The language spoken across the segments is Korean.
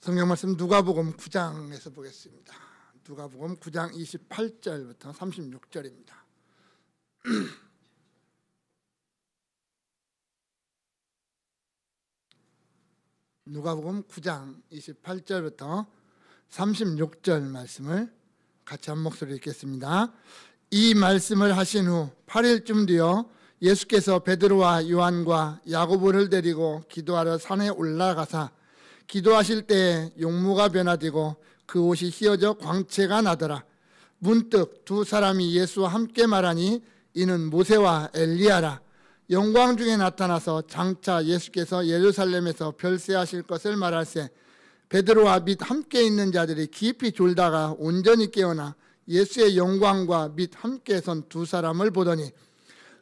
성경 말씀 누가복음 9장에서 보겠습니다. 누가복음 9장 28절부터 36절입니다. 누가복음 9장 28절부터 36절 말씀을 같이 한 목소리로 읽겠습니다. 이 말씀을 하신 후 8일쯤 뒤어 예수께서 베드로와 요한과 야고보를 데리고 기도하러 산에 올라가사 기도하실 때에 용모가 변화되고 그 옷이 휘어져 광채가 나더라. 문득 두 사람이 예수와 함께 말하니 이는 모세와 엘리야라. 영광 중에 나타나서 장차 예수께서 예루살렘에서 별세하실 것을 말할세 베드로와 및 함께 있는 자들이 깊이 졸다가 온전히 깨어나 예수의 영광과 및 함께 선 두 사람을 보더니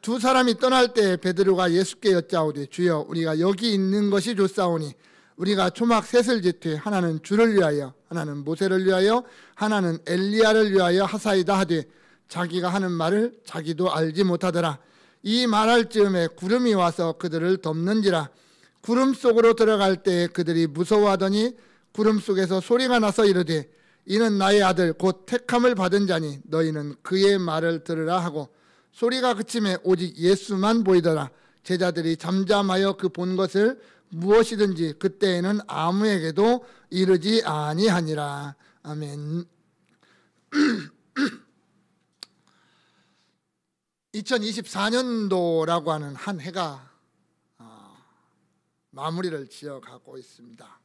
두 사람이 떠날 때 베드로가 예수께 여짜오되 주여 우리가 여기 있는 것이 좋사오니 우리가 초막 셋을 짓되 하나는 주를 위하여 하나는 모세를 위하여 하나는 엘리야를 위하여 하사이다 하되 자기가 하는 말을 자기도 알지 못하더라. 이 말할 즈음에 구름이 와서 그들을 덮는지라. 구름 속으로 들어갈 때 그들이 무서워하더니 구름 속에서 소리가 나서 이르되 이는 나의 아들 곧 택함을 받은 자니 너희는 그의 말을 들으라 하고 소리가 그침에 오직 예수만 보이더라. 제자들이 잠잠하여 그 본 것을 무엇이든지 그때에는 아무에게도 이르지 아니하니라. 아멘. 2024년도라고 하는 한 해가 마무리를 지어가고 있습니다.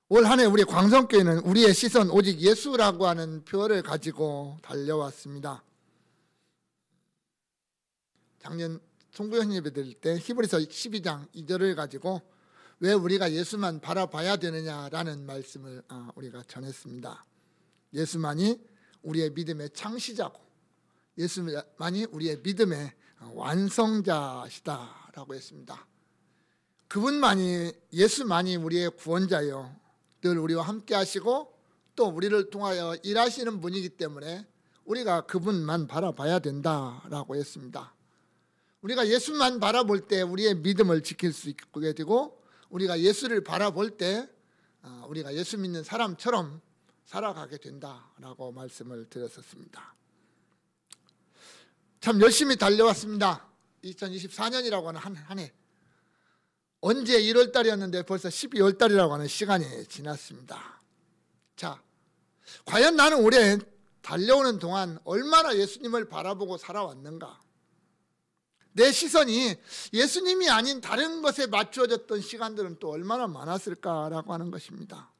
올 한 해 우리 광성교회는 우리의 시선 오직 예수라고 하는 표어를 가지고 달려왔습니다. 작년 송구현 예배 드릴 때 히브리서 12장 2절을 가지고 왜 우리가 예수만 바라봐야 되느냐라는 말씀을 우리가 전했습니다. 예수만이 우리의 믿음의 창시자고 예수만이 우리의 믿음의 완성자시다라고 했습니다. 그분만이 예수만이 우리의 구원자요 늘 우리와 함께 하시고 또 우리를 통하여 일하시는 분이기 때문에 우리가 그분만 바라봐야 된다라고 했습니다. 우리가 예수만 바라볼 때 우리의 믿음을 지킬 수 있게 되고 우리가 예수를 바라볼 때 우리가 예수 믿는 사람처럼 살아가게 된다라고 말씀을 드렸었습니다. 참 열심히 달려왔습니다. 2024년이라고 하는 한 해. 언제 1월달이었는데 벌써 12월달이라고 하는 시간이 지났습니다. 자, 과연 나는 올해 달려오는 동안 얼마나 예수님을 바라보고 살아왔는가? 내 시선이 예수님이 아닌 다른 것에 맞추어졌던 시간들은 또 얼마나 많았을까라고 하는 것입니다.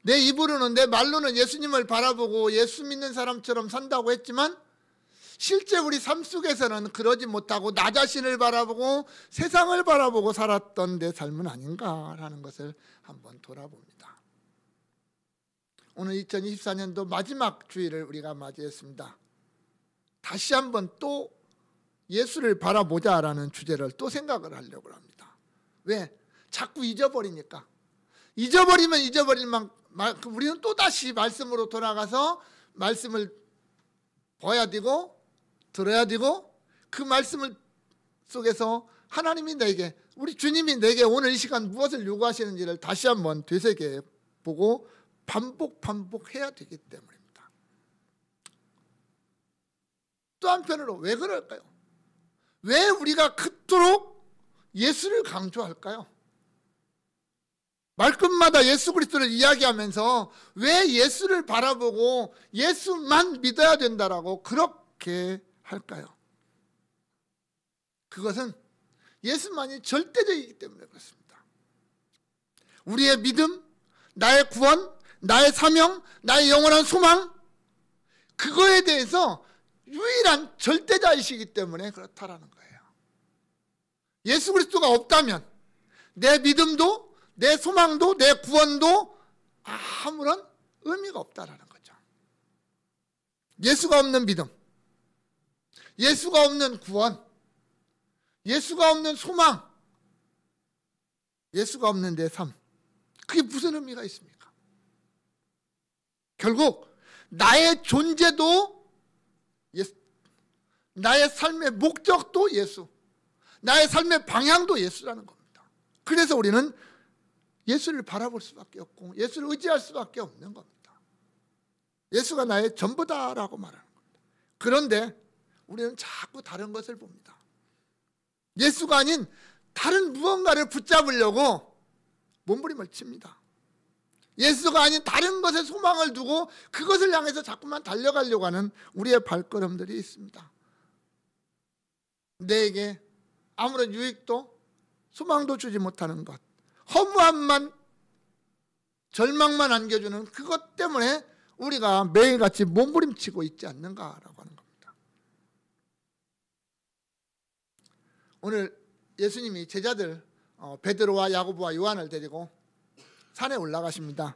내 입으로는 내 말로는 예수님을 바라보고 예수 믿는 사람처럼 산다고 했지만 실제 우리 삶 속에서는 그러지 못하고 나 자신을 바라보고 세상을 바라보고 살았던 내 삶은 아닌가라는 것을 한번 돌아봅니다. 오늘 2024년도 마지막 주일을 우리가 맞이했습니다. 다시 한번 또 예수를 바라보자라는 주제를 또 생각을 하려고 합니다. 왜? 자꾸 잊어버리니까. 잊어버리면 잊어버릴 만큼 우리는 또 다시 말씀으로 돌아가서 말씀을 봐야 되고 들어야 되고 그 말씀을 속에서 하나님이 내게 우리 주님이 내게 오늘 이 시간 무엇을 요구하시는지를 다시 한번 되새겨 보고 반복해야 되기 때문입니다. 또 한편으로 왜 그럴까요? 왜 우리가 그토록 예수를 강조할까요? 말끝마다 예수 그리스도를 이야기하면서 왜 예수를 바라보고 예수만 믿어야 된다라고 그렇게 할까요? 그것은 예수만이 절대적이기 때문에 그렇습니다. 우리의 믿음, 나의 구원, 나의 사명, 나의 영원한 소망 그거에 대해서 유일한 절대자이시기 때문에 그렇다라는 거예요. 예수 그리스도가 없다면 내 믿음도 내 소망도 내 구원도 아무런 의미가 없다라는 거죠. 예수가 없는 믿음, 예수가 없는 구원, 예수가 없는 소망, 예수가 없는 내 삶 그게 무슨 의미가 있습니까? 결국 나의 존재도 예수, 나의 삶의 목적도 예수, 나의 삶의 방향도 예수라는 겁니다. 그래서 우리는 예수를 바라볼 수밖에 없고 예수를 의지할 수밖에 없는 겁니다. 예수가 나의 전부다라고 말하는 겁니다. 그런데 우리는 자꾸 다른 것을 봅니다. 예수가 아닌 다른 무언가를 붙잡으려고 몸부림을 칩니다. 예수가 아닌 다른 것에 소망을 두고 그것을 향해서 자꾸만 달려가려고 하는 우리의 발걸음들이 있습니다. 내게 아무런 유익도 소망도 주지 못하는 것, 허무함만, 절망만 안겨주는 그것 때문에 우리가 매일같이 몸부림치고 있지 않는가라고 하는 겁니다. 오늘 예수님이 제자들 베드로와 야고보와 요한을 데리고 산에 올라가십니다.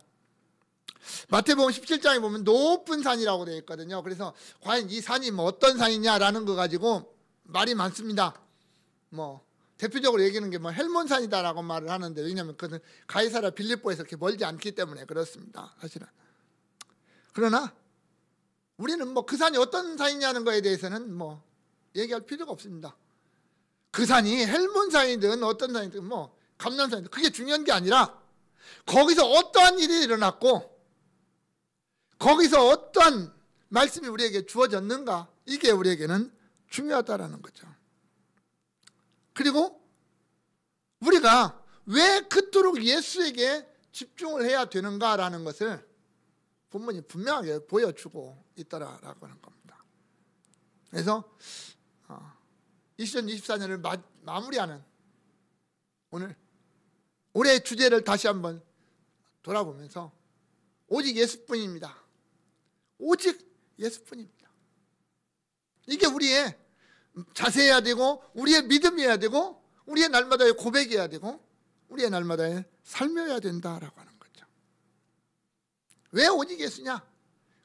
마태복음 17장에 보면 높은 산이라고 되어 있거든요. 그래서 과연 이 산이 뭐 어떤 산이냐라는 거 가지고 말이 많습니다. 뭐 대표적으로 얘기하는 게 뭐 헬몬산이다라고 말을 하는데, 왜냐하면 그것은 가이사랴 빌립보에서 그렇게 멀지 않기 때문에 그렇습니다. 사실은. 그러나 우리는 뭐 그 산이 어떤 산이냐는 거에 대해서는 뭐 얘기할 필요가 없습니다. 그 산이 헬몬산이든 어떤 산이든 뭐 감람산이든 그게 중요한 게 아니라 거기서 어떠한 일이 일어났고 거기서 어떠한 말씀이 우리에게 주어졌는가, 이게 우리에게는 중요하다라는 거죠. 그리고 우리가 왜 그토록 예수에게 집중을 해야 되는가라는 것을 본문이 분명하게 보여주고 있더라라고 하는 겁니다. 그래서 2024년을 마무리하는 오늘 올해의 주제를 다시 한번 돌아보면서 오직 예수뿐입니다. 오직 예수뿐입니다. 이게 우리의 자세해야 되고 우리의 믿음이어야 되고 우리의 날마다의 고백이어야 되고 우리의 날마다의 삶이어야 된다라고 하는 거죠. 왜 오직 예수냐?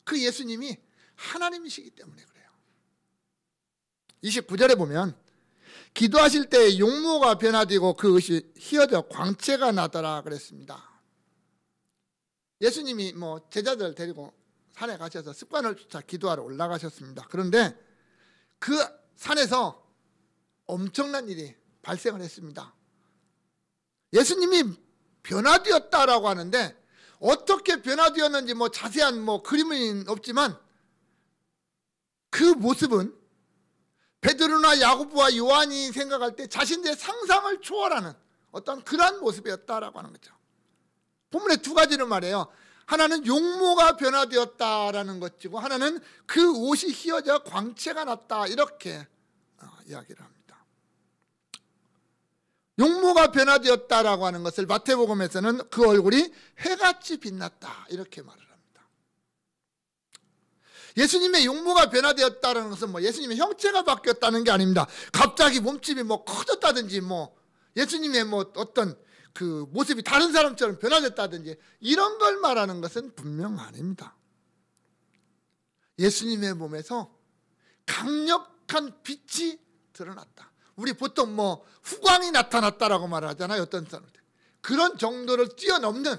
그 예수님이 하나님이시기 때문에 그래요. 29절에 보면 기도하실 때 용모가 변화되고 그 의식 희어져 광채가 나더라 그랬습니다. 예수님이 뭐 제자들 데리고 산에 가셔서 습관을 쫓아 기도하러 올라가셨습니다. 그런데 그 산에서 엄청난 일이 발생을 했습니다. 예수님이 변화되었다라고 하는데 어떻게 변화되었는지 뭐 자세한 뭐 그림은 없지만 그 모습은 베드로나 야고보와 요한이 생각할 때 자신들의 상상을 초월하는 어떤 그러한 모습이었다라고 하는 거죠. 본문에 두 가지를 말해요. 하나는 용모가 변화되었다라는 것이고 하나는 그 옷이 휘어져 광채가 났다, 이렇게 이야기를 합니다. 용모가 변화되었다라고 하는 것을 마태복음에서는 그 얼굴이 해같이 빛났다, 이렇게 말을 합니다. 예수님의 용모가 변화되었다는 것은 뭐 예수님의 형체가 바뀌었다는 게 아닙니다. 갑자기 몸집이 뭐 커졌다든지 뭐 예수님의 뭐 어떤 그 모습이 다른 사람처럼 변화됐다든지 이런 걸 말하는 것은 분명 아닙니다. 예수님의 몸에서 강력한 빛이 드러났다. 우리 보통 뭐 후광이 나타났다라고 말하잖아요. 어떤 사람들. 그런 정도를 뛰어넘는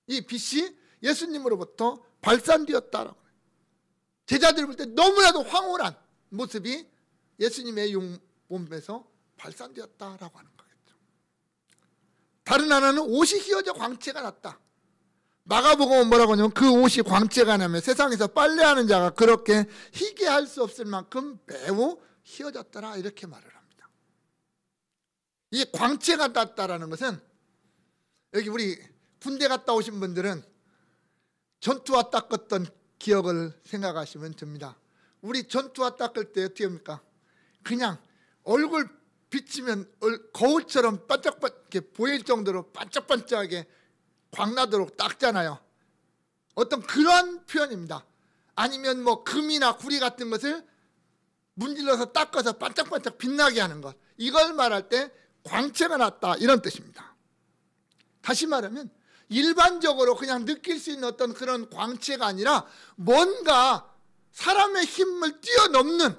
이 빛이 예수님으로부터 발산되었다라고. 제자들 볼 때 너무나도 황홀한 모습이 예수님의 몸에서 발산되었다라고 하는 거겠죠. 다른 하나는 옷이 휘어져 광채가 났다. 마가복음은 뭐라고 하냐면 그 옷이 광채가 나면 세상에서 빨래하는 자가 그렇게 희게 할 수 없을 만큼 매우 휘어졌더라, 이렇게 말을 합니다. 이 광채가 났다라는 것은 여기 우리 군대 갔다 오신 분들은 전투화 닦았던 기억을 생각하시면 됩니다. 우리 전투화 닦을 때 어떻게 합니까? 그냥 얼굴 비치면 거울처럼 반짝반짝하게 보일 정도로 반짝반짝하게 광나도록 닦잖아요. 어떤 그런 표현입니다. 아니면 뭐 금이나 구리 같은 것을 문질러서 닦아서 반짝반짝 빛나게 하는 것, 이걸 말할 때 광채가 났다, 이런 뜻입니다. 다시 말하면 일반적으로 그냥 느낄 수 있는 어떤 그런 광채가 아니라 뭔가 사람의 힘을 뛰어넘는,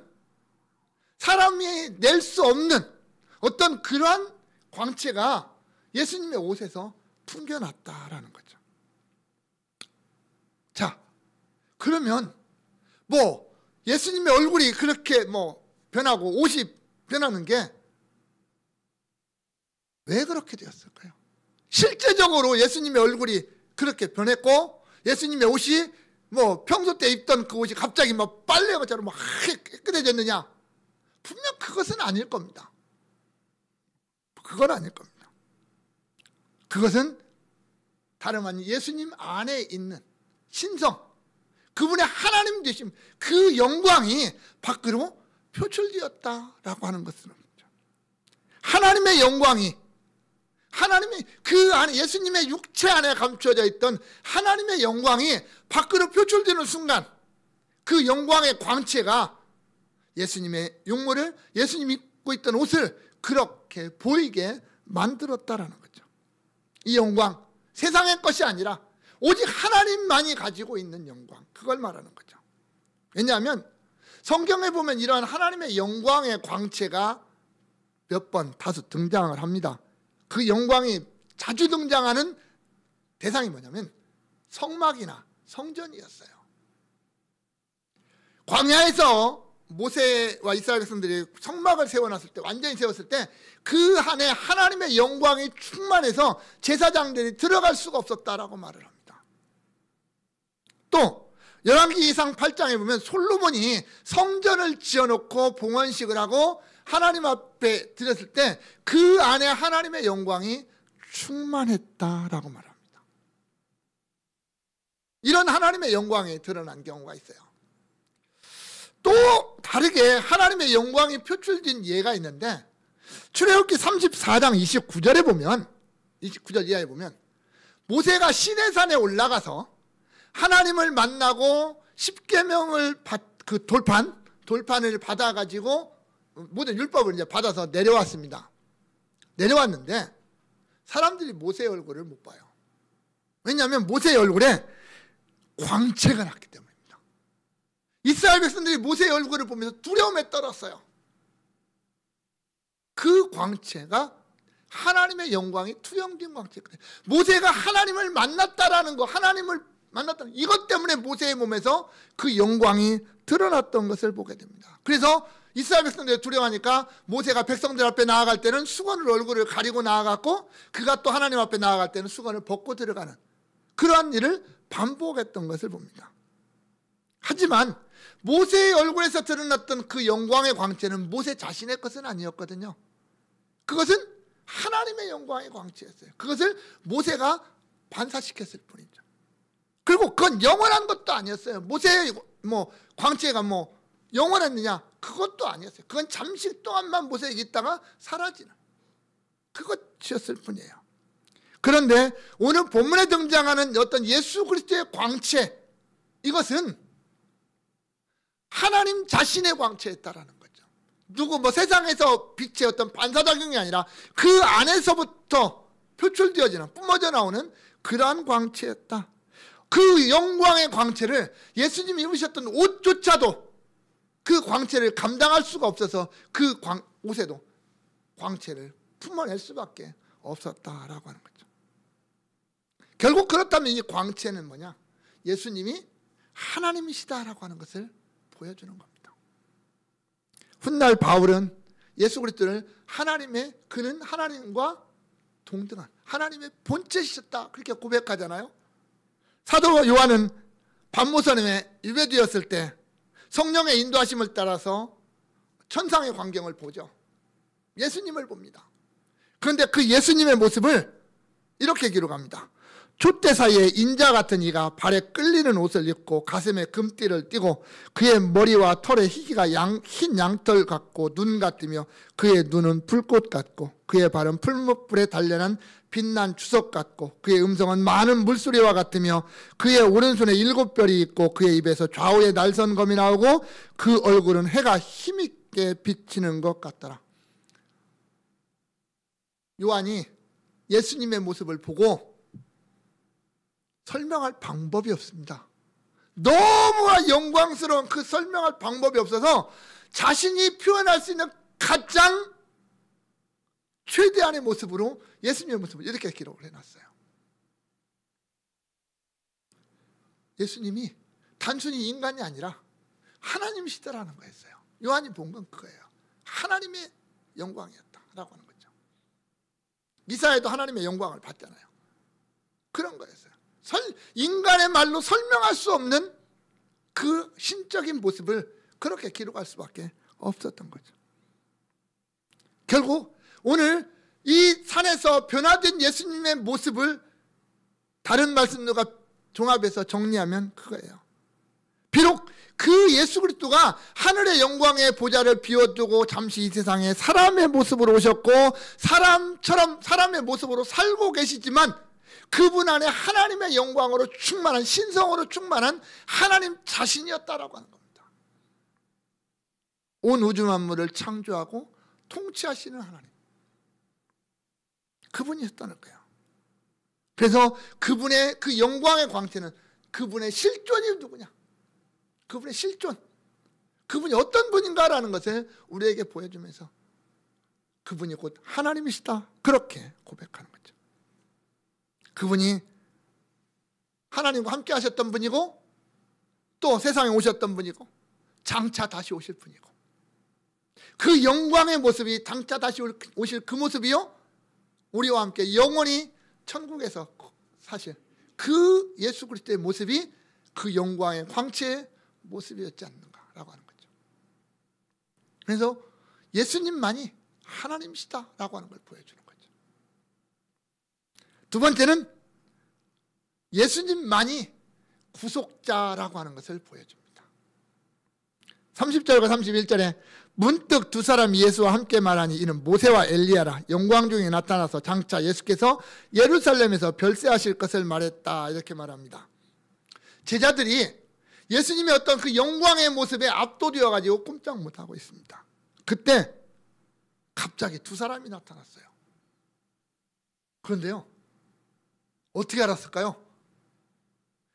사람이 낼 수 없는 어떤 그러한 광채가 예수님의 옷에서 풍겨났다라는 거죠. 자, 그러면 뭐 예수님의 얼굴이 그렇게 뭐 변하고 옷이 변하는 게 왜 그렇게 되었을까요? 극단적으로 예수님의 얼굴이 그렇게 변했고 예수님의 옷이 뭐 평소 때 입던 그 옷이 갑자기 막 빨래처럼 막 깨끗해졌느냐? 분명 그것은 아닐 겁니다. 그건 아닐 겁니다. 그것은 다름 아닌 예수님 안에 있는 신성, 그분의 하나님 되심, 그 영광이 밖으로 표출되었다라고 하는 것은 하나님의 영광이, 하나님의 그 안에 예수님의 육체 안에 감춰져 있던 하나님의 영광이 밖으로 표출되는 순간 그 영광의 광채가 예수님의 용모를, 예수님이 입고 있던 옷을 그렇게 보이게 만들었다라는 거죠. 이 영광, 세상의 것이 아니라 오직 하나님만이 가지고 있는 영광, 그걸 말하는 거죠. 왜냐하면 성경에 보면 이러한 하나님의 영광의 광채가 몇 번 다수 등장을 합니다. 그 영광이 자주 등장하는 대상이 뭐냐면 성막이나 성전이었어요. 광야에서 모세와 이스라엘 백성들이 성막을 세워놨을 때, 완전히 세웠을 때 그 안에 하나님의 영광이 충만해서 제사장들이 들어갈 수가 없었다라고 말을 합니다. 또 열왕기상 8장에 보면 솔로몬이 성전을 지어놓고 봉헌식을 하고 하나님 앞에 드렸을 때 그 안에 하나님의 영광이 충만했다라고 말합니다. 이런 하나님의 영광이 드러난 경우가 있어요. 또 다르게 하나님의 영광이 표출된 예가 있는데 출애굽기 34장 29절에 보면, 29절 이하에 보면 모세가 시내산에 올라가서 하나님을 만나고 십계명을 그 돌판을 받아가지고 모든 율법을 이제 받아서 내려왔습니다. 내려왔는데 사람들이 모세의 얼굴을 못 봐요. 왜냐하면 모세의 얼굴에 광채가 났기 때문입니다. 이스라엘 백성들이 모세의 얼굴을 보면서 두려움에 떨었어요. 그 광채가 하나님의 영광이 투영된 광채거든요. 모세가 하나님을 만났다라는 거, 하나님을 만났다는 이것 때문에 모세의 몸에서 그 영광이 드러났던 것을 보게 됩니다. 그래서 이스라엘 백성들이 두려워하니까 모세가 백성들 앞에 나아갈 때는 수건으로 얼굴을 가리고 나아갔고 그가 또 하나님 앞에 나아갈 때는 수건을 벗고 들어가는 그러한 일을 반복했던 것을 봅니다. 하지만 모세의 얼굴에서 드러났던 그 영광의 광채는 모세 자신의 것은 아니었거든요. 그것은 하나님의 영광의 광채였어요. 그것을 모세가 반사시켰을 뿐이죠. 그리고 그건 영원한 것도 아니었어요. 모세의 광채가 영원했느냐? 그것도 아니었어요. 그건 잠시 동안만 모세에게 있다가 사라지는 그것이었을 뿐이에요. 그런데 오늘 본문에 등장하는 어떤 예수 그리스도의 광채, 이것은 하나님 자신의 광채였다라는 거죠. 누구 세상에서 빛의 어떤 반사작용이 아니라 그 안에서부터 표출되어지는, 뿜어져 나오는 그러한 광채였다. 그 영광의 광채를 예수님이 입으셨던 옷조차도 그 광채를 감당할 수가 없어서 그 옷에도 광채를 품어낼 수밖에 없었다라고 하는 거죠. 결국 그렇다면 이 광채는 뭐냐? 예수님이 하나님이시다라고 하는 것을 보여주는 겁니다. 훗날 바울은 예수 그리스도를 그는 하나님과 동등한 하나님의 본체이셨다 그렇게 고백하잖아요. 사도 요한은 반모선에 유배되었을 때 성령의 인도하심을 따라서 천상의 광경을 보죠. 예수님을 봅니다. 그런데 그 예수님의 모습을 이렇게 기록합니다. 촛대 사이에 인자 같은 이가 발에 끌리는 옷을 입고 가슴에 금띠를 띠고 그의 머리와 털의 희기가 흰 양털 같고 눈 같으며 그의 눈은 불꽃 같고 그의 발은 풀무불에 단련한 빛난 주석 같고 그의 음성은 많은 물소리와 같으며 그의 오른손에 7별이 있고 그의 입에서 좌우에 날선검이 나오고 그 얼굴은 해가 힘있게 비치는 것 같더라. 요한이 예수님의 모습을 보고 설명할 방법이 없습니다. 너무나 영광스러운 그 설명할 방법이 없어서 자신이 표현할 수 있는 가장 최대한의 모습으로 예수님의 모습을 이렇게 기록을 해놨어요. 예수님이 단순히 인간이 아니라 하나님이시다라는 거였어요. 요한이 본 건 그거예요. 하나님의 영광이었다라고 하는 거죠. 미사에도 하나님의 영광을 봤잖아요. 그런 거였어요. 인간의 말로 설명할 수 없는 그 신적인 모습을 그렇게 기록할 수밖에 없었던 거죠. 결국 오늘 이 산에서 변화된 예수님의 모습을 다른 말씀들과 종합해서 정리하면 그거예요. 비록 그 예수 그리스도가 하늘의 영광의 보좌를 비워두고 잠시 이 세상에 사람의 모습으로 오셨고 사람처럼 사람의 모습으로 살고 계시지만 그분 안에 하나님의 영광으로 충만한, 신성으로 충만한 하나님 자신이었다라고 하는 겁니다. 온 우주 만물을 창조하고 통치하시는 하나님, 그분이었다는 거예요. 그래서 그분의 그 영광의 광채는 그분의 실존이 누구냐, 그분의 실존, 그분이 어떤 분인가라는 것을 우리에게 보여주면서 그분이 곧 하나님이시다, 그렇게 고백하는 거죠. 그분이 하나님과 함께 하셨던 분이고 또 세상에 오셨던 분이고 장차 다시 오실 분이고 그 영광의 모습이 장차 다시 오실 그 모습이요, 우리와 함께 영원히 천국에서 사실 그 예수 그리스도의 모습이 그 영광의 광채의 모습이었지 않는가라고 하는 거죠. 그래서 예수님만이 하나님이시다라고 하는 걸 보여주는 거죠. 두 번째는 예수님만이 구속자라고 하는 것을 보여줍니다. 30절과 31절에 문득 두 사람이 예수와 함께 말하니 이는 모세와 엘리야라, 영광 중에 나타나서 장차 예수께서 예루살렘에서 별세하실 것을 말했다, 이렇게 말합니다. 제자들이 예수님의 어떤 그 영광의 모습에 압도되어 가지고 꼼짝 못하고 있습니다. 그때 갑자기 두 사람이 나타났어요. 그런데요, 어떻게 알았을까요?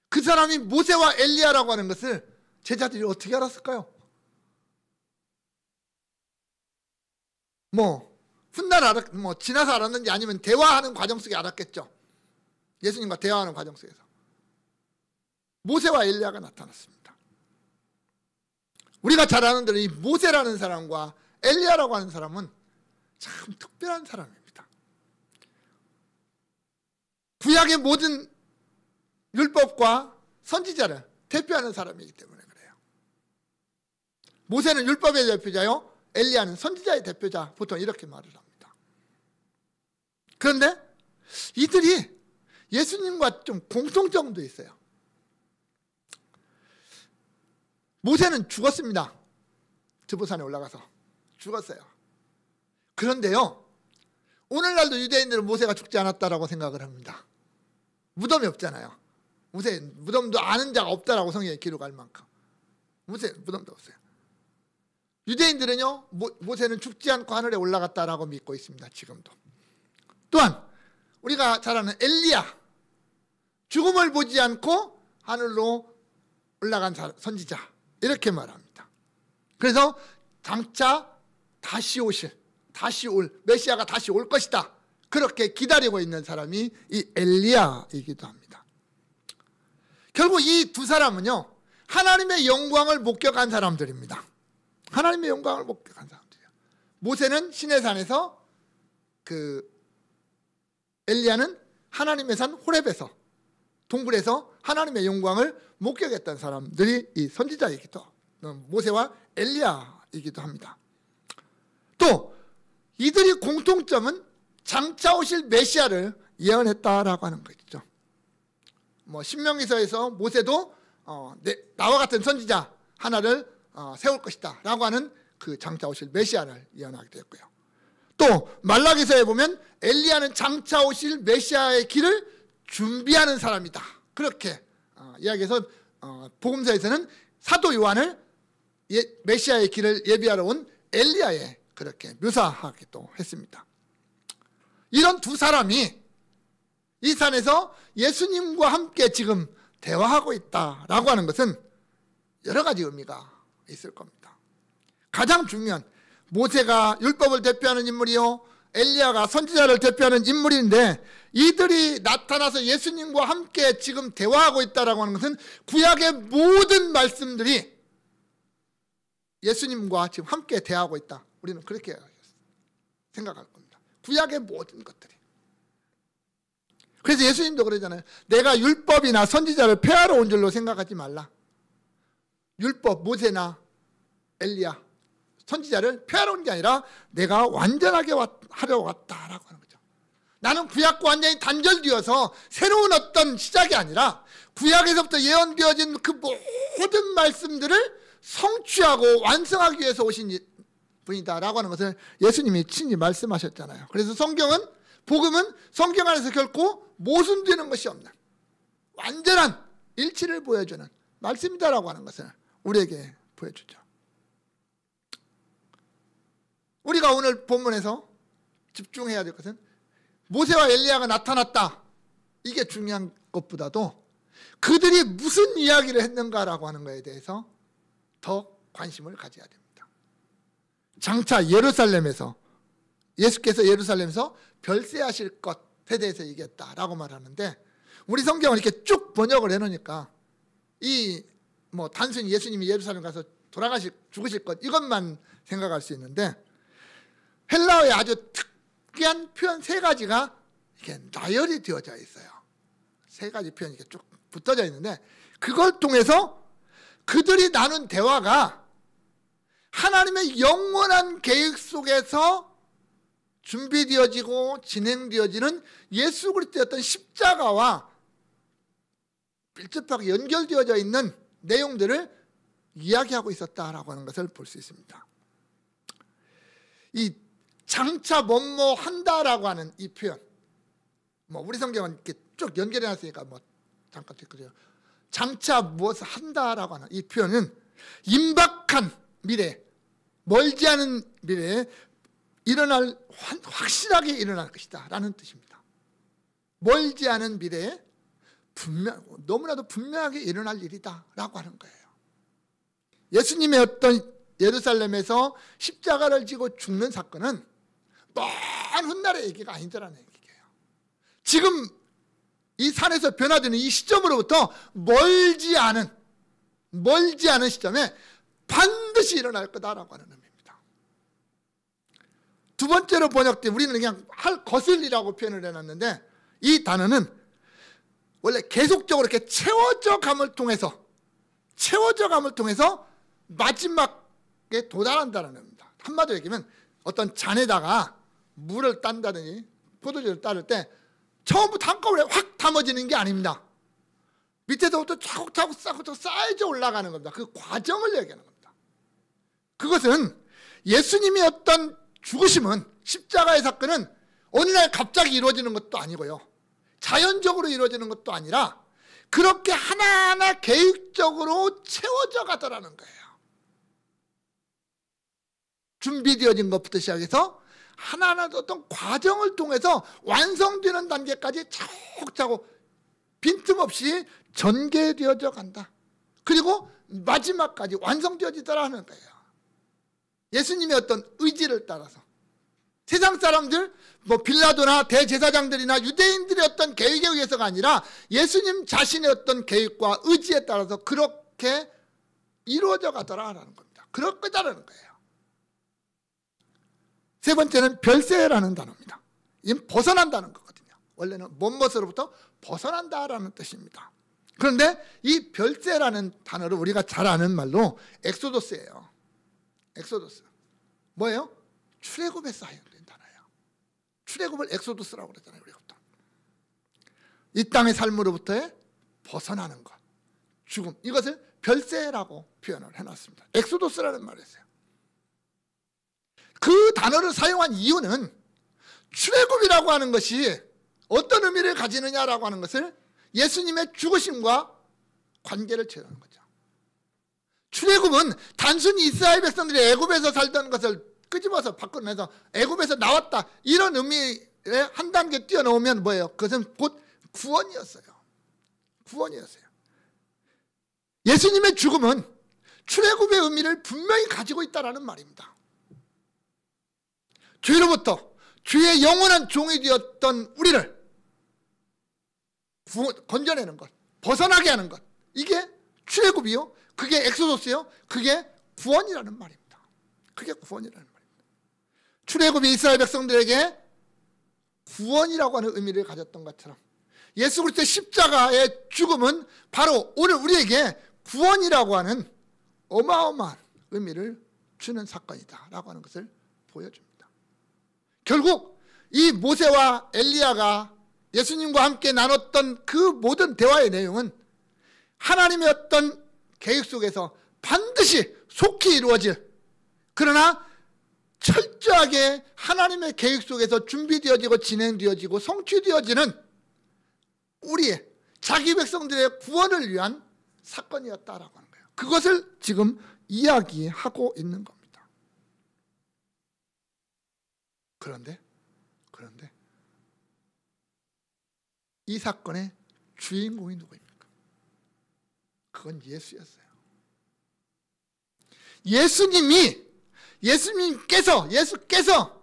그 사람이 모세와 엘리야라고 하는 것을 제자들이 어떻게 알았을까요? 훗날 지나서 알았는지 아니면 대화하는 과정 속에 알았겠죠. 예수님과 대화하는 과정 속에서 모세와 엘리야가 나타났습니다. 우리가 잘 아는 대로 이 모세라는 사람과 엘리야라고 하는 사람은 참 특별한 사람입니다. 구약의 모든 율법과 선지자를 대표하는 사람이기 때문에 그래요. 모세는 율법의 대표자요, 엘리야는 선지자의 대표자, 보통 이렇게 말을 합니다. 그런데 이들이 예수님과 좀 공통점도 있어요. 모세는 죽었습니다. 드보산에 올라가서 죽었어요. 그런데요, 오늘날도 유대인들은 모세가 죽지 않았다라고 생각을 합니다. 무덤이 없잖아요. 모세 무덤도 아는 자가 없다라고 성경에 기록할 만큼 모세 무덤도 없어요. 유대인들은요, 모세는 죽지 않고 하늘에 올라갔다라고 믿고 있습니다. 지금도. 또한 우리가 잘 아는 엘리야, 죽음을 보지 않고 하늘로 올라간 선지자, 이렇게 말합니다. 그래서 장차 다시 올 메시아가 다시 올 것이다, 그렇게 기다리고 있는 사람이 이 엘리야이기도 합니다. 결국 이 두 사람은요, 하나님의 영광을 목격한 사람들입니다. 하나님의 영광을 목격한 사람들이에요. 모세는 시내산에서, 엘리야는 하나님의 산 호렙에서, 동굴에서 하나님의 영광을 목격했던 사람들이 이 선지자이기도, 모세와 엘리야이기도 합니다. 또 이들이 공통점은 장차 오실 메시아를 예언했다라고 하는 것이죠. 신명기서에서 모세도 나와 같은 선지자 하나를 세울 것이다 라고 하는 그 장차 오실 메시아를 예언하게 되었고요. 또 말라기서에 보면 엘리야는 장차 오실 메시아의 길을 준비하는 사람이다, 그렇게 이야기해서 복음서에서는 사도 요한을 메시아의 길을 예비하러 온 엘리야에 그렇게 묘사하기도 했습니다. 이런 두 사람이 이 산에서 예수님과 함께 지금 대화하고 있다라고 하는 것은 여러 가지 의미가 있을 겁니다. 가장 중요한, 모세가 율법을 대표하는 인물이요, 엘리야가 선지자를 대표하는 인물인데 이들이 나타나서 예수님과 함께 지금 대화하고 있다라고 하는 것은 구약의 모든 말씀들이 예수님과 지금 함께 대화하고 있다, 우리는 그렇게 생각할 겁니다. 구약의 모든 것들이. 그래서 예수님도 그러잖아요. 내가 율법이나 선지자를 폐하러 온 줄로 생각하지 말라. 율법, 모세나 엘리야, 선지자를 폐하러 온 게 아니라 내가 완전하게 하려 왔다라고 하는 거죠. 나는 구약과 완전히 단절되어서 새로운 어떤 시작이 아니라 구약에서부터 예언되어진 그 모든 말씀들을 성취하고 완성하기 위해서 오신 분이다라고 하는 것을 예수님이 친히 말씀하셨잖아요. 그래서 성경은, 복음은 성경 안에서 결코 모순되는 것이 없는 완전한 일치를 보여주는 말씀이다라고 하는 것을 우리에게 보여주죠. 우리가 오늘 본문에서 집중해야 될 것은 모세와 엘리야가 나타났다, 이게 중요한 것보다도 그들이 무슨 이야기를 했는가라고 하는 것에 대해서 더 관심을 가져야 됩니다. 장차 예루살렘에서, 예수께서 예루살렘에서 별세하실 것에 대해서 얘기했다라고 말하는데, 우리 성경을 이렇게 쭉 번역을 해놓으니까 단순히 예수님이 예루살렘 가서 죽으실 것, 이것만 생각할 수 있는데, 헬라어에 아주 특이한 표현 3가지가 이렇게 나열이 되어져 있어요. 3가지 표현이 이렇게 쭉 붙어져 있는데, 그걸 통해서 그들이 나눈 대화가 하나님의 영원한 계획 속에서 준비되어지고 진행되어지는 예수 그리스도의 어떤 십자가와 밀접하게 연결되어져 있는 내용들을 이야기하고 있었다라고 하는 것을 볼 수 있습니다. 이 장차 뭐뭐 한다라고 하는 이 표현, 우리 성경은 이렇게 쭉 연결해 놨으니까 잠깐 듣거든요. 장차 무엇을 한다라고 하는 이 표현은 임박한 미래, 멀지 않은 미래에 확실하게 일어날 것이다 라는 뜻입니다. 멀지 않은 미래에 너무나도 분명하게 일어날 일이다 라고 하는 거예요. 예수님의 어떤 예루살렘에서 십자가를 지고 죽는 사건은 먼 훗날의 얘기가 아니더라는 얘기예요. 지금 이 산에서 변화되는 이 시점으로부터 멀지 않은 시점에 반드시 일어날 거다라고 하는 의미입니다. 두 번째로 번역된, 우리는 그냥 할 것을이라고 표현을 해놨는데, 이 단어는 원래 계속적으로 이렇게 채워져 감을 통해서 마지막에 도달한다는 겁니다. 한마디로 얘기하면 어떤 잔에다가 물을 딴다든지 포도주를 따를 때 처음부터 한꺼번에 확 담아지는 게 아닙니다. 밑에서부터 차곡차곡 쌓여져 올라가는 겁니다. 그 과정을 얘기하는 겁니다. 그것은 예수님의 어떤 죽으심은, 십자가의 사건은 어느 날 갑자기 이루어지는 것도 아니고요, 자연적으로 이루어지는 것도 아니라 그렇게 하나하나 계획적으로 채워져 가더라는 거예요. 준비되어진 것부터 시작해서 하나하나 어떤 과정을 통해서 완성되는 단계까지 차곡차곡 빈틈없이 전개되어져 간다. 그리고 마지막까지 완성되어지더라는 거예요. 예수님의 어떤 의지를 따라서 세상 사람들, 빌라도나 대제사장들이나 유대인들의 어떤 계획에 의해서가 아니라 예수님 자신의 어떤 계획과 의지에 따라서 그렇게 이루어져 가더라라는 겁니다. 그럴 거다라는 거예요. 세 번째는 별세라는 단어입니다. 이건 벗어난다는 거거든요. 원래는 뭔것으로부터 벗어난다라는 뜻입니다. 그런데 이 별세라는 단어를 우리가 잘 아는 말로 엑소도스예요. 엑소도스. 뭐예요? 출애굽에 사용된 단어예요. 출애굽을 엑소도스라고 그러잖아요. 우리가 이 땅의 삶으로부터의 벗어나는 것, 죽음, 이것을 별세라고 표현을 해놨습니다. 엑소도스라는 말을 했어요. 그 단어를 사용한 이유는 출애굽이라고 하는 것이 어떤 의미를 가지느냐라고 하는 것을 예수님의 죽으심과 관계를 채우는 거죠. 출애굽은 단순히 이스라엘 백성들이 애굽에서 살던 것을 끄집어서 밖으로 내서 애굽에서 나왔다, 이런 의미에 한 단계 뛰어넘으면 뭐예요? 그것은 곧 구원이었어요. 구원이었어요. 예수님의 죽음은 출애굽의 의미를 분명히 가지고 있다는 말입니다. 죄로부터 죄의 영원한 종이 되었던 우리를 건져내는 것, 벗어나게 하는 것, 이게 출애굽이요, 그게 엑소도스요, 그게 구원이라는 말입니다. 그게 구원이라는 말입니다. 출애굽이 이스라엘 백성들에게 구원이라고 하는 의미를 가졌던 것처럼 예수 그리스도의 십자가의 죽음은 바로 오늘 우리에게 구원이라고 하는 어마어마한 의미를 주는 사건이다 라고 하는 것을 보여줍니다. 결국 이 모세와 엘리야가 예수님과 함께 나눴던 그 모든 대화의 내용은 하나님의 어떤 계획 속에서 반드시 속히 이루어질, 그러나 철저하게 하나님의 계획 속에서 준비되어지고 진행되어지고 성취되어지는 우리의 자기 백성들의 구원을 위한 사건이었다라고 하는 거예요. 그것을 지금 이야기하고 있는 겁니다. 그런데 이 사건의 주인공이 누구입니까? 그건 예수였어요. 예수께서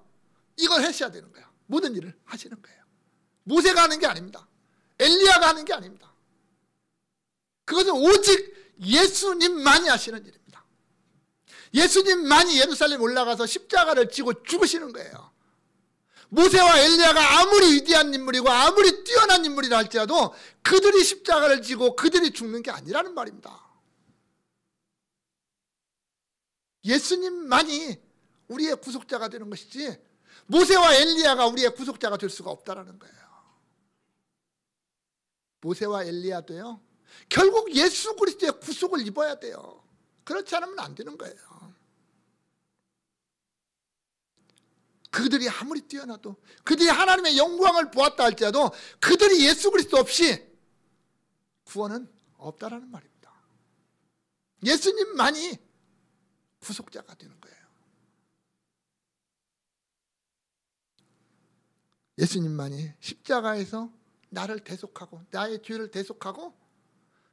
이걸 하셔야 되는 거예요. 모든 일을 하시는 거예요. 모세가 하는 게 아닙니다. 엘리야가 하는 게 아닙니다. 그것은 오직 예수님만이 하시는 일입니다. 예수님만이 예루살렘 올라가서 십자가를 지고 죽으시는 거예요. 모세와 엘리야가 아무리 위대한 인물이고 아무리 뛰어난 인물이라 할지라도 그들이 십자가를 지고 그들이 죽는 게 아니라는 말입니다. 예수님만이 우리의 구속자가 되는 것이지 모세와 엘리야가 우리의 구속자가 될 수가 없다는 거예요. 모세와 엘리야도요, 결국 예수 그리스도의 구속을 입어야 돼요. 그렇지 않으면 안 되는 거예요. 그들이 아무리 뛰어나도, 그들이 하나님의 영광을 보았다 할지라도 그들이 예수 그리스도 없이 구원은 없다라는 말입니다. 예수님만이 구속자가 되는 거예요. 예수님만이 십자가에서 나를 대속하고 나의 죄를 대속하고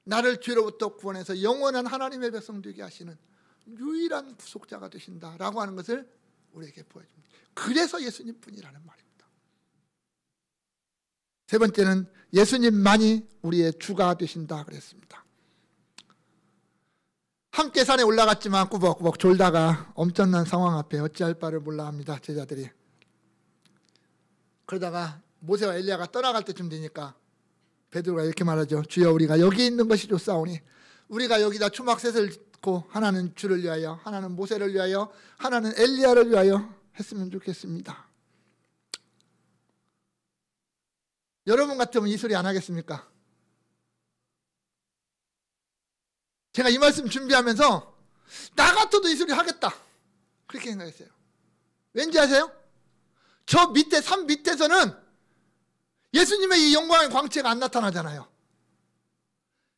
나를 죄로부터 구원해서 영원한 하나님의 백성 되게 하시는 유일한 구속자가 되신다라고 하는 것을 우리에게 보여줍니다. 그래서 예수님뿐이라는 말입니다. 세 번째는 예수님만이 우리의 주가 되신다 그랬습니다. 함께 산에 올라갔지만 꾸벅꾸벅 졸다가 엄청난 상황 앞에 어찌할 바를 몰라 합니다. 제자들이. 그러다가 모세와 엘리야가 떠나갈 때쯤 되니까 베드로가 이렇게 말하죠. 주여, 우리가 여기 있는 것이 좋사오니 우리가 여기다 초막셋을 짓고 하나는 주를 위하여, 하나는 모세를 위하여, 하나는 엘리야를 위하여 했으면 좋겠습니다. 여러분 같으면 이 소리 안 하겠습니까? 제가 이 말씀 준비하면서 나 같아도 이 소리 하겠다 그렇게 생각했어요. 왠지 아세요? 저 밑에 산 밑에서는 예수님의 이 영광의 광채가 안 나타나잖아요.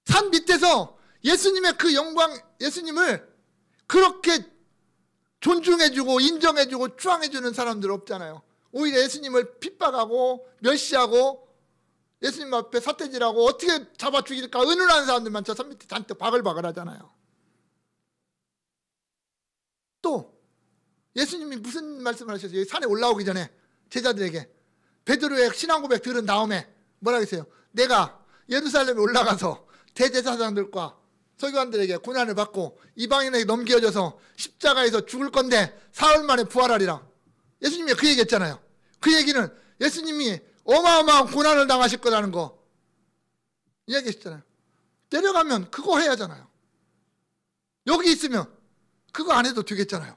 산 밑에서 예수님의 그 영광, 예수님을 그렇게 존중해주고 인정해주고 추앙해주는 사람들 없잖아요. 오히려 예수님을 핍박하고 멸시하고 예수님 앞에 삿대질하고 어떻게 잡아 죽일까 은은한 사람들만 저 산 밑에 잔뜩 바글바글 하잖아요. 또 예수님이 무슨 말씀을 하셨어요? 산에 올라오기 전에 제자들에게 베드로의 신앙 고백 들은 다음에 뭐라 했어요? 내가 예루살렘에 올라가서 대제사장들과 서기관들에게 고난을 받고 이방인에게 넘겨져서 십자가에서 죽을 건데 사흘 만에 부활하리라. 예수님이 그 얘기했잖아요. 그 얘기는 예수님이 어마어마한 고난을 당하실 거라는 거 이야기했잖아요. 내려가면 그거 해야 하잖아요. 여기 있으면 그거 안 해도 되겠잖아요.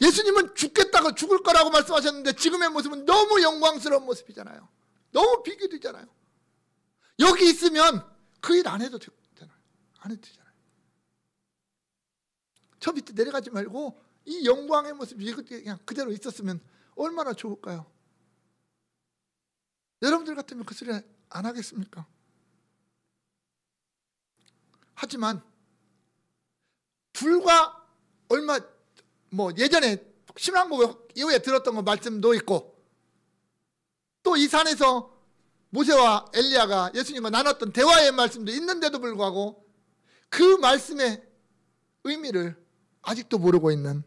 예수님은 죽겠다고 죽을 거라고 말씀하셨는데 지금의 모습은 너무 영광스러운 모습이잖아요. 너무 비교되잖아요. 여기 있으면 그 일 안 해도 되잖아요. 안 해도 되잖아요. 저 밑에 내려가지 말고 이 영광의 모습이 그냥 그대로 있었으면 얼마나 좋을까요? 여러분들 같으면 그 소리 안 하겠습니까? 하지만 불과 얼마 예전에 신앙고백 이후에 들었던 거 말씀도 있고 또 이 산에서 모세와 엘리야가 예수님과 나눴던 대화의 말씀도 있는데도 불구하고 그 말씀의 의미를 아직도 모르고 있는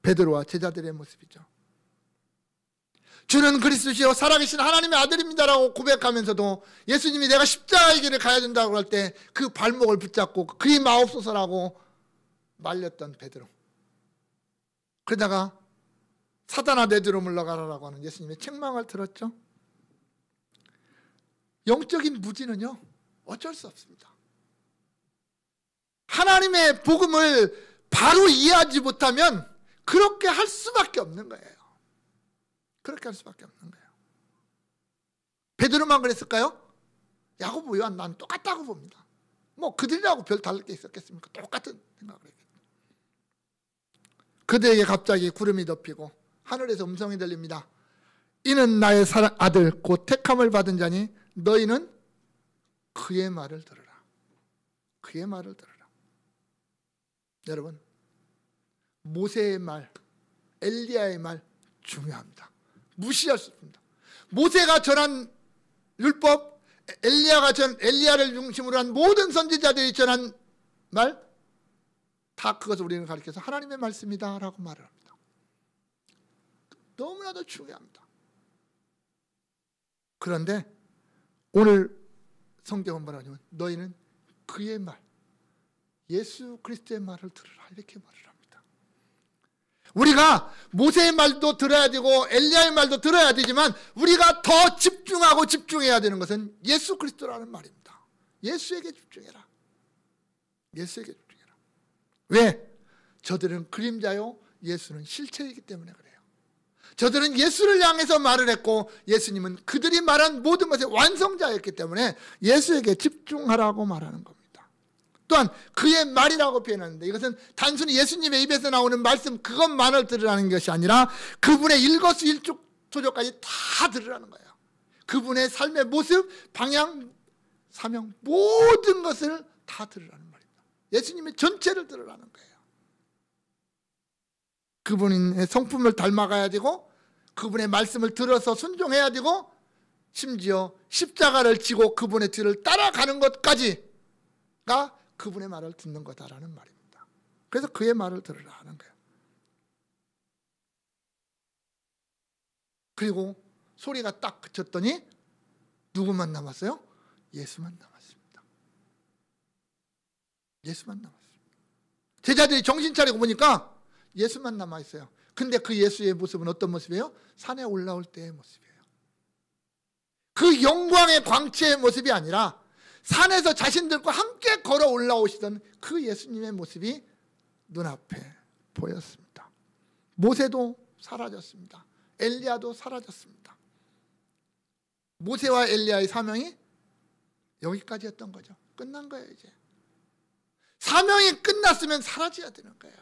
베드로와 제자들의 모습이죠. 주는 그리스도시요 살아계신 하나님의 아들입니다라고 고백하면서도 예수님이 내가 십자가의 길을 가야 된다고 할 때 그 발목을 붙잡고 그리 마옵소서라고 말렸던 베드로. 그러다가 사단아 내 뒤로 물러가라라고 하는 예수님의 책망을 들었죠. 영적인 무지는요 어쩔 수 없습니다. 하나님의 복음을 바로 이해하지 못하면 그렇게 할 수밖에 없는 거예요. 그렇게 할 수밖에 없는 거예요. 베드로만 그랬을까요? 야고보, 요한 난 똑같다고 봅니다. 뭐 그들이라고 별 다를 게 있었겠습니까? 똑같은 생각을 했겠죠. 그들에게 갑자기 구름이 덮이고 하늘에서 음성이 들립니다. 이는 나의 사랑 아들 곧 택함을 받은 자니 너희는 그의 말을 들으라. 그의 말을 들으라. 여러분, 모세의 말, 엘리야의 말 중요합니다. 무시할 수 없습니다. 모세가 전한 율법, 엘리야를 중심으로 한 모든 선지자들이 전한 말, 다 그것을 우리는 가리켜서 하나님의 말씀이다 라고 말을 합니다. 너무나도 중요합니다. 그런데 오늘 성경은 뭐라고 하냐면 너희는 그의 말, 예수 그리스도의 말을 들으라 이렇게 말을 합니다. 우리가 모세의 말도 들어야 되고 엘리야의 말도 들어야 되지만 우리가 더 집중하고 집중해야 되는 것은 예수 그리스도라는 말입니다. 예수에게 집중해라. 예수에게 집중해라. 왜? 저들은 그림자요 예수는 실체이기 때문에 그래요. 저들은 예수를 향해서 말을 했고 예수님은 그들이 말한 모든 것의 완성자였기 때문에 예수에게 집중하라고 말하는 겁니다. 또한 그의 말이라고 표현하는데 이것은 단순히 예수님의 입에서 나오는 말씀 그것만을 들으라는 것이 아니라 그분의 일거수일투족까지 다 들으라는 거예요. 그분의 삶의 모습, 방향, 사명 모든 것을 다 들으라는 말입니다. 예수님의 전체를 들으라는 거예요. 그분의 성품을 닮아가야 되고 그분의 말씀을 들어서 순종해야 되고 심지어 십자가를 지고 그분의 뒤를 따라가는 것까지가 그분의 말을 듣는 거다라는 말입니다. 그래서 그의 말을 들으라 하는 거예요. 그리고 소리가 딱 그쳤더니 누구만 남았어요? 예수만 남았습니다. 예수만 남았습니다. 제자들이 정신 차리고 보니까 예수만 남아있어요. 근데 그 예수의 모습은 어떤 모습이에요? 산에 올라올 때의 모습이에요. 그 영광의 광채의 모습이 아니라 산에서 자신들과 함께 걸어 올라오시던 그 예수님의 모습이 눈앞에 보였습니다. 모세도 사라졌습니다. 엘리야도 사라졌습니다. 모세와 엘리야의 사명이 여기까지였던 거죠. 끝난 거예요. 이제 사명이 끝났으면 사라져야 되는 거예요.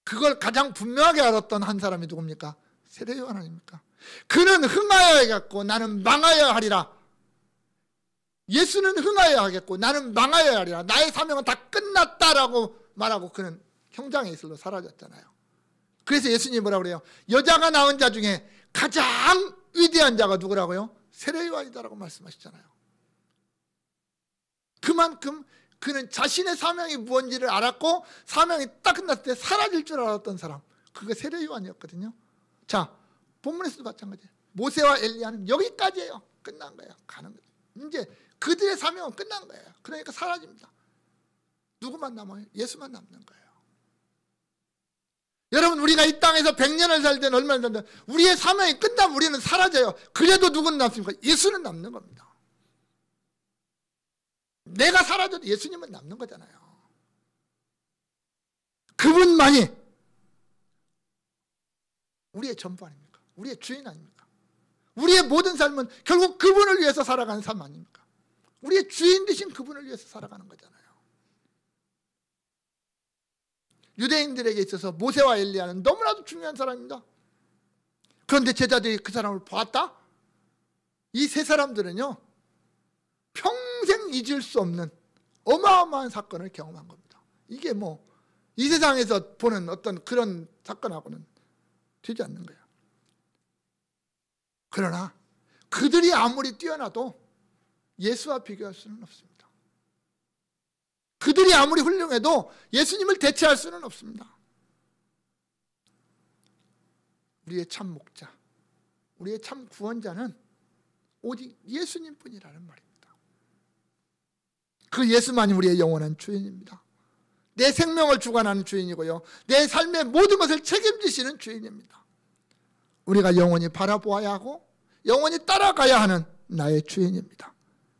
그걸 가장 분명하게 알았던 한 사람이 누굽니까? 세례 요한 아닙니까? 그는 흥하여야 하겠고 나는 망하여야 하리라. 예수는 흥하여야 하겠고 나는 망하여야 하리라. 나의 사명은 다 끝났다라고 말하고 그는 형장의 이슬로 사라졌잖아요. 그래서 예수님이 뭐라고 그래요? 여자가 낳은 자 중에 가장 위대한 자가 누구라고요? 세례 요한이다라고 말씀하시잖아요. 그만큼 그는 자신의 사명이 무엇인지를 알았고 사명이 딱 끝났을 때 사라질 줄 알았던 사람, 그게 세례 요한이었거든요. 자, 본문에서도 마찬가지예요. 모세와 엘리야는 여기까지예요. 끝난 거예요. 가는 거예요. 이제 그들의 사명은 끝난 거예요. 그러니까 사라집니다. 누구만 남아요? 예수만 남는 거예요. 여러분, 우리가 이 땅에서 100년을 살든 얼마나 살든 우리의 사명이 끝나면 우리는 사라져요. 그래도 누구는 남습니까? 예수는 남는 겁니다. 내가 사라져도 예수님은 남는 거잖아요. 그분만이 우리의 전부 아닙니까? 우리의 주인 아닙니까? 우리의 모든 삶은 결국 그분을 위해서 살아가는 삶 아닙니까? 우리의 주인 되신 그분을 위해서 살아가는 거잖아요. 유대인들에게 있어서 모세와 엘리야는 너무나도 중요한 사람입니다. 그런데 제자들이 그 사람을 보았다? 이 세 사람들은요, 평생 잊을 수 없는 어마어마한 사건을 경험한 겁니다. 이게 뭐 이 세상에서 보는 어떤 그런 사건하고는 되지 않는 거예요. 그러나 그들이 아무리 뛰어나도 예수와 비교할 수는 없습니다. 그들이 아무리 훌륭해도 예수님을 대체할 수는 없습니다. 우리의 참 목자, 우리의 참 구원자는 오직 예수님뿐이라는 말입니다. 그 예수만이 우리의 영원한 주인입니다. 내 생명을 주관하는 주인이고요, 내 삶의 모든 것을 책임지시는 주인입니다. 우리가 영원히 바라보아야 하고 영원히 따라가야 하는 나의 주인입니다.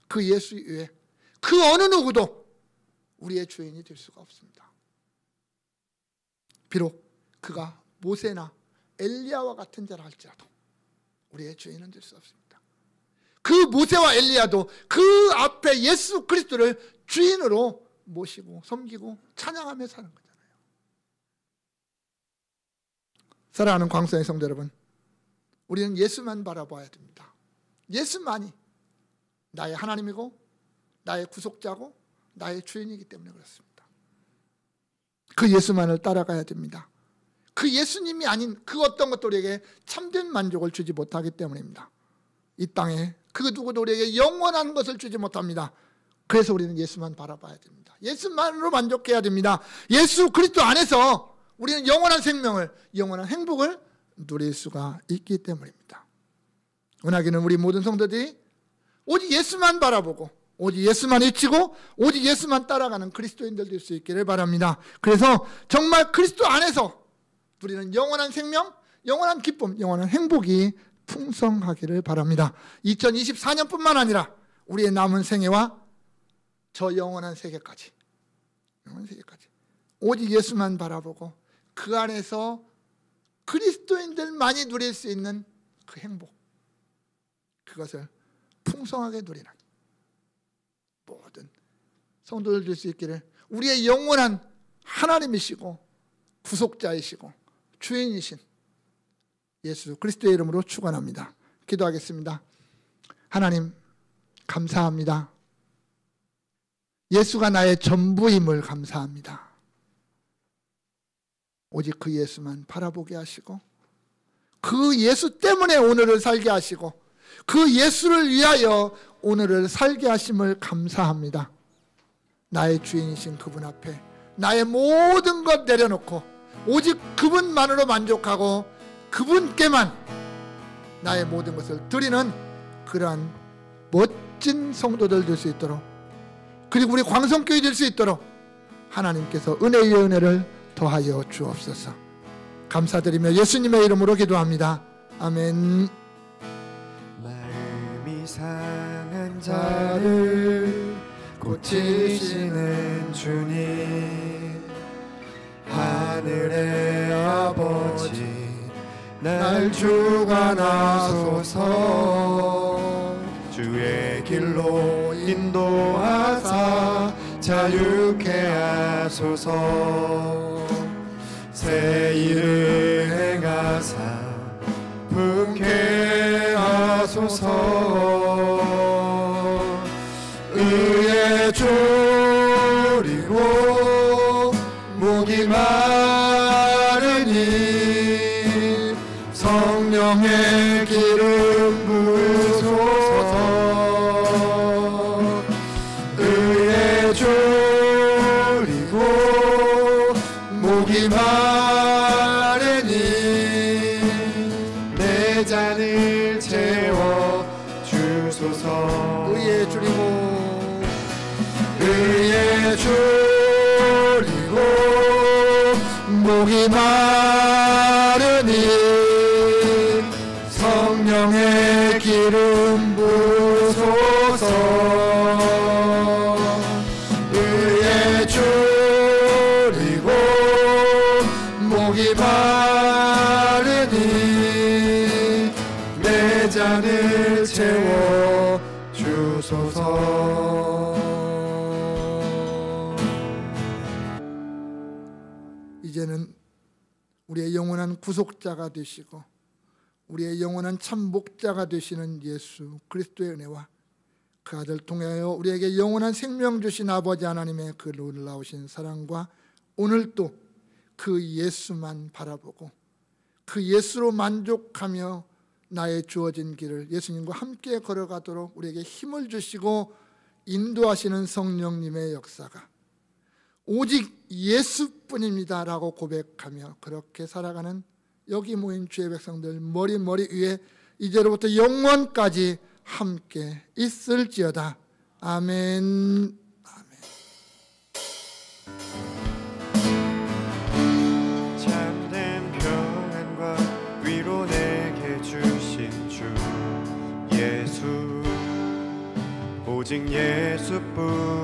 그 예수 이외에 그 어느 누구도 우리의 주인이 될 수가 없습니다. 비록 그가 모세나 엘리야와 같은 자라 할지라도 우리의 주인은 될 수 없습니다. 그 모세와 엘리야도 그 앞에 예수 그리스도를 주인으로 모시고 섬기고 찬양하며 사는 거잖아요. 사랑하는 광성의 성도 여러분, 우리는 예수만 바라봐야 됩니다. 예수만이 나의 하나님이고 나의 구속자고 나의 주인이기 때문에 그렇습니다. 그 예수만을 따라가야 됩니다. 그 예수님이 아닌 그 어떤 것도 우리에게 참된 만족을 주지 못하기 때문입니다. 이 땅에 그 누구도 우리에게 영원한 것을 주지 못합니다. 그래서 우리는 예수만 바라봐야 됩니다. 예수만으로 만족해야 됩니다. 예수 그리스도 안에서 우리는 영원한 생명을, 영원한 행복을 누릴 수가 있기 때문입니다. 은하기는 우리 모든 성도들이 오직 예수만 바라보고 오직 예수만 외치고 오직 예수만 따라가는 그리스도인들 될 수 있기를 바랍니다. 그래서 정말 그리스도 안에서 우리는 영원한 생명, 영원한 기쁨, 영원한 행복이 풍성하기를 바랍니다. 2024년뿐만 아니라 우리의 남은 생애와 저 영원한 세계까지 오직 예수만 바라보고 그 안에서 그리스도인들만이 누릴 수 있는 그 행복, 그것을 풍성하게 누리는 모든 성도들 될 수 있기를 우리의 영원한 하나님이시고 구속자이시고 주인이신 예수 그리스도의 이름으로 축원합니다. 기도하겠습니다. 하나님 감사합니다. 예수가 나의 전부임을 감사합니다. 오직 그 예수만 바라보게 하시고 그 예수 때문에 오늘을 살게 하시고 그 예수를 위하여 오늘을 살게 하심을 감사합니다. 나의 주인이신 그분 앞에 나의 모든 것 내려놓고 오직 그분만으로 만족하고 그분께만 나의 모든 것을 드리는 그러한 멋진 성도들 될 수 있도록, 그리고 우리 광성교회 될 수 있도록 하나님께서 은혜 위에 은혜를 더하여 주옵소서. 감사드리며 예수님의 이름으로 기도합니다. 아멘. 마음이 상한 자를 고치시는 주님, 하늘의 아버지 날 주관하소서. 주의 길로 인도하사 자유케 하소서. 새 일을 행하사 풍케 하소서. 의에 졸이고 목이 마르니 성령의 기름 부으소서. 의에 졸이고 목이 마르니 내 잔을 채워 주소서. 의에 줄이고 의에 졸이고 목이 마르니 성령의 기름 부으소서. 의에 졸이고 목이 마르니 내 잔을 채워 주소서. 이제는 우리의 영원한 구속자가 되시고 우리의 영원한 참 목자가 되시는 예수 그리스도의 은혜와 그 아들 통하여 우리에게 영원한 생명 주신 아버지 하나님의 그 놀라우신 사랑과 오늘도 그 예수만 바라보고 그 예수로 만족하며 나의 주어진 길을 예수님과 함께 걸어가도록 우리에게 힘을 주시고 인도하시는 성령님의 역사가 오직 예수뿐입니다 라고 고백하며 그렇게 살아가는 여기 모인 주의 백성들 머리 위에 이제로부터 영원까지 함께 있을지어다. 아멘. 참된 평안과 위로 내게 주신 주 예수 오직 예수뿐이네